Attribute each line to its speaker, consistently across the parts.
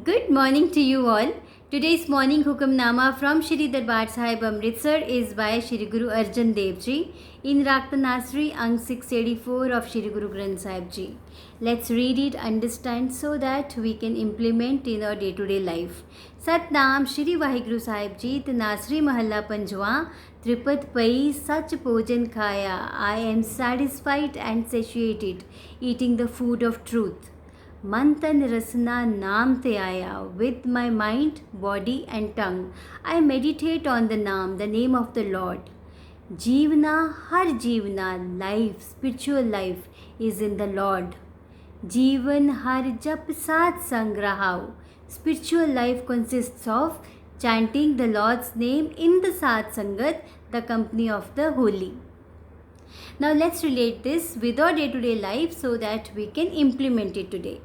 Speaker 1: Good morning to you all. Today's morning Hukamnama from Shri Darbar Sahib Amritsar is by Shri Guru Arjan Dev Ji in Raktanasri Ang 684 of Shri Guru Granth Sahib Ji. Let's read it, understand so that we can implement in our day-to-day life. Satnam Shri Vaheguru Sahib Ji Tanasri Mahalla Panjwa Tripat Pai Sach Pojan Khaya. I am satisfied and satiated eating the food of truth. मन तन रसना नाम ते आया with my mind, body and tongue. I meditate on the naam, the name of the Lord. जीवना हर जीवना life, spiritual life is in the Lord. जीवन हर जप साथ संग रहाओ. Spiritual life consists of chanting the Lord's name in the Sat Sangat, the company of the holy. Now let's relate this with our day-to-day life so that we can implement it today.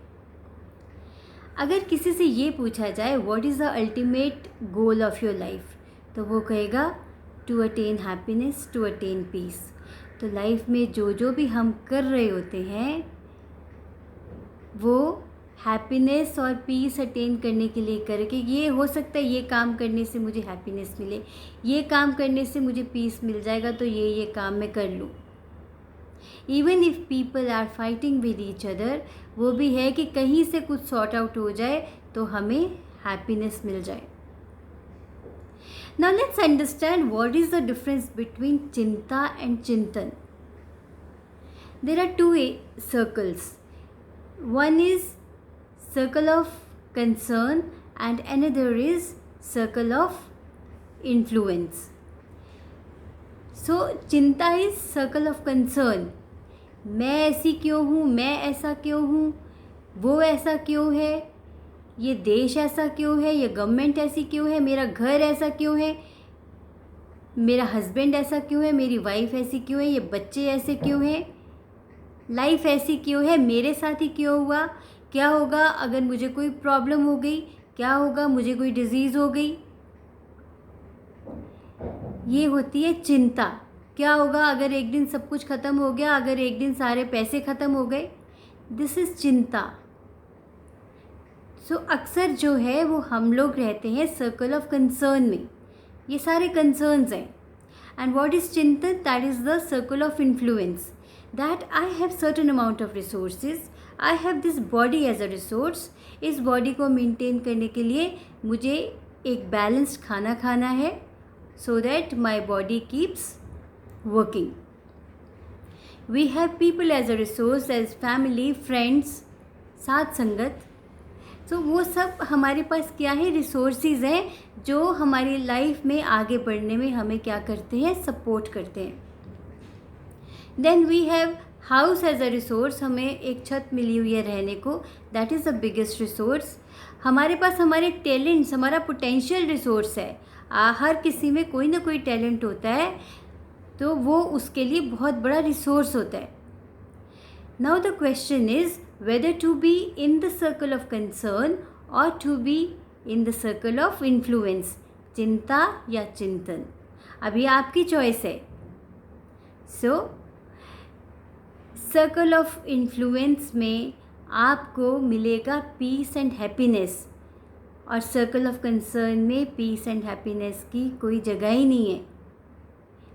Speaker 1: अगर किसी से ये पूछा जाए what is the ultimate goal of your life, तो वो कहेगा to attain happiness, to attain peace. तो लाइफ में जो भी हम कर रहे होते हैं वो हैप्पीनेस और पीस अटेन करने के लिए करके, ये हो सकता है ये काम करने से मुझे हैप्पीनेस मिले, ये काम करने से मुझे पीस मिल जाएगा, तो ये काम मैं कर लूँ. Even if people are fighting with each other, वो भी है कि कहीं से कुछ सॉर्ट आउट हो जाए तो हमें हैप्पीनेस मिल जाए. Now let's understand what is the difference between चिंता एंड चिंतन. There are two circles. One is circle of concern and another is circle of influence. So चिंता इज सर्कल ऑफ कंसर्न. मैं ऐसी क्यों हूँ, मैं ऐसा क्यों हूँ, वो ऐसा क्यों है, ये देश ऐसा क्यों है, ये गवर्नमेंट ऐसी क्यों है, मेरा घर ऐसा क्यों है, मेरा हस्बैंड ऐसा क्यों है, मेरी वाइफ ऐसी क्यों है, ये बच्चे ऐसे क्यों हैं, लाइफ ऐसी क्यों है, मेरे साथ ही क्यों हुआ, क्या होगा अगर मुझे कोई प्रॉब्लम हो गई, क्या होगा मुझे कोई डिजीज़ हो गई. ये होती है चिंता. क्या होगा अगर एक दिन सब कुछ ख़त्म हो गया, अगर एक दिन सारे पैसे ख़त्म हो गए. दिस इज़ चिंता. सो अक्सर जो है वो हम लोग रहते हैं सर्कल ऑफ कंसर्न में. ये सारे कंसर्न्स हैं. एंड व्हाट इज़ चिंतन? That is the circle of influence. That I have certain amount of resources, I have this body as a resource. इस बॉडी को मेंटेन करने के लिए मुझे एक बैलेंस्ड खाना खाना है so that my body keeps working. We have people as a resource, as family, friends, साथ संगत. तो वो सब हमारे पास क्या है, रिसोर्सेज हैं जो हमारी लाइफ में आगे बढ़ने में हमें क्या करते हैं, सपोर्ट करते हैं. Then we have house as a resource. हमें एक छत मिली हुई है रहने को, that is the biggest resource. हमारे पास हमारे टैलेंट्स, हमारा पोटेंशियल रिसोर्स है. हर किसी में कोई ना कोई टैलेंट होता है, तो वो उसके लिए बहुत बड़ा रिसोर्स होता है. Now the question is whether to be in the circle of concern और to be in the circle of influence. चिंता या चिंतन, अभी आपकी चॉइस है. सो सर्कल ऑफ इन्फ्लुएंस में आपको मिलेगा पीस एंड हैप्पीनेस, और सर्कल ऑफ कंसर्न में पीस एंड हैप्पीनेस की कोई जगह ही नहीं है.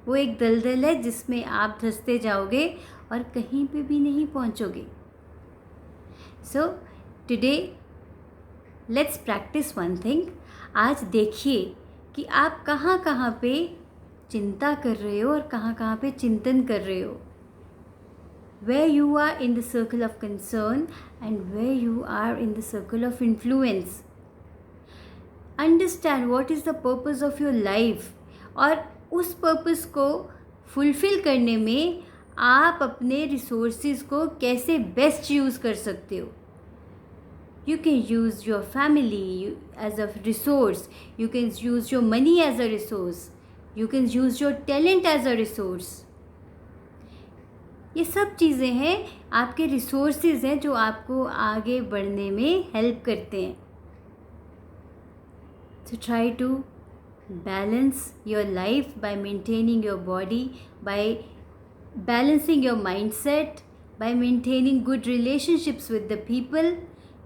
Speaker 1: वो एक दलदल है जिसमें आप धंसते जाओगे और कहीं पे भी नहीं पहुंचोगे. So today let's practise one thing. आज देखिए कि आप कहाँ कहाँ पे चिंता कर रहे हो और कहाँ कहाँ पे चिंतन कर रहे हो. Where you are in the circle of concern and where you are in the circle of influence. Understand what is the purpose of your life, और उस पर्पस को फुलफ़िल करने में आप अपने रिसोर्सेज को कैसे बेस्ट यूज़ कर सकते हो. You can use your family as a resource, you can use your money as a resource, you can use your talent as a resource. ये सब चीज़ें हैं, आपके रिसोर्सेज हैं जो आपको आगे बढ़ने में हेल्प करते हैं. So try to balance your life by maintaining your body, by balancing your mindset, by maintaining good relationships with the people,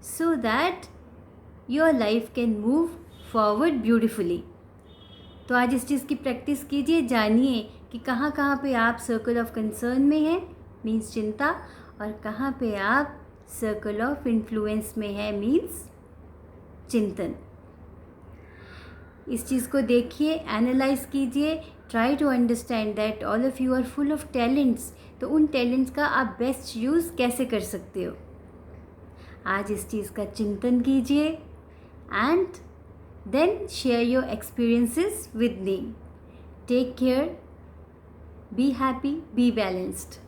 Speaker 1: so that your life can move forward beautifully. तो आज इस चीज़ की प्रैक्टिस कीजिए, जानिए कि कहाँ कहाँ पे आप सर्कल ऑफ कंसर्न में हैं, मीन्स चिंता, और कहाँ पे आप सर्कल ऑफ इन्फ्लुएंस में है, मीन्स चिंतन। इस चीज़ को देखिए, एनालाइज कीजिए, try to understand that all of you are full of talents. तो उन टैलेंट्स का आप बेस्ट यूज़ कैसे कर सकते हो, आज इस चीज़ का चिंतन कीजिए and then share your experiences with me. Take care, be happy, be balanced.